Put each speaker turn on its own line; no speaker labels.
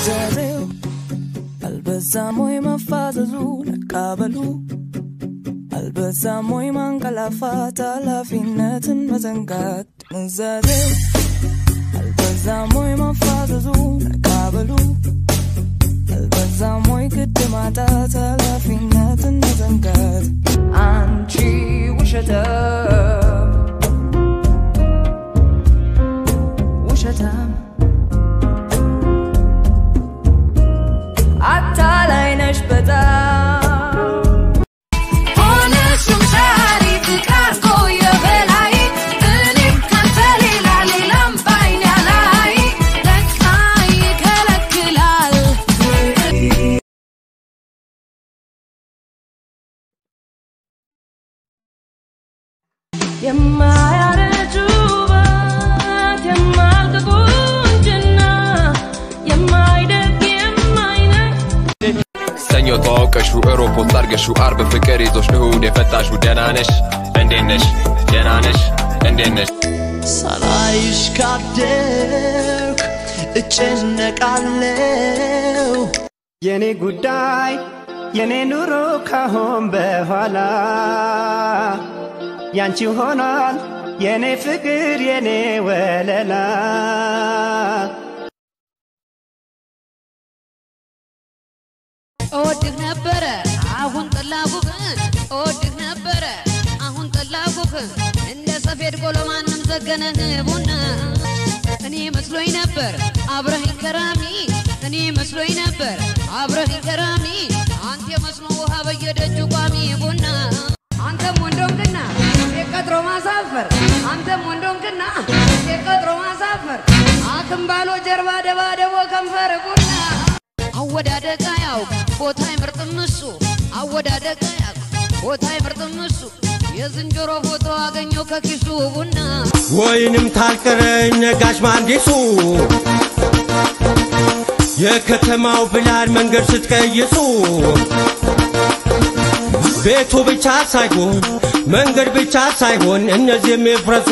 منزاريو البساموي مفاززو نقابلو البساموي منقلافات على فينة مزنقات منزاريو البساموي مفاززو نقابلو البساموي قدماتات على فينة مزنقات عنشي وشتام وشتام عالتالي نشبتام يما يا رجوبات يما القبون جنة يما يدك يما ينك
سنيو توقشو ايروبو تارقشو عرب فكر يزوش نهود يفتاشو دنانش اندينش دنانش اندينش
سالايش كابدك اتشنك عليو يني قداي يني نورو كهم بهالا ያንቺ ሆኗል የኔ ፍቅር የኔ ወለላ
እወድህ ነበረ አሁን ጠላሁህ እወድህ ነበረ አሁን ጠላሁህ እንደ ሰፌድ ቆሎ ማንም ዘገነህ ቡና እኔ መስሎኝ ነበር አብረኸኝ ከራሚ እኔ መስሎኝ ነበር አብረኸኝ ከራሚ አንተ የመስኖ ውሃ በየደጁ ቋሚ ቡና አንተም ወንዶምክና የቀጥሮ ማሳፈር አንተም ወንዶምክና የቀጥሮ ማሳፈር አክም ባሎ ጀርባ ደባደቦ ከንፈር ቡና አወዳደቃ ያው ቦታ አይመርጥም እሱ አወዳደቃ ያው ቦታ አይመርጥም እሱ የዝንጀሮ ፎቶ አገኘው ከኪሱ ቡና
ወይንም ታልቀረኝ ነጋሽ ማንዲሱ የከተማው ብላል መንገድ ስትቀይሱ ቤቱ ብቻ ሳይሆን መንገድ ብቻ ሳይሆን እነዚህ የሚፍረሱ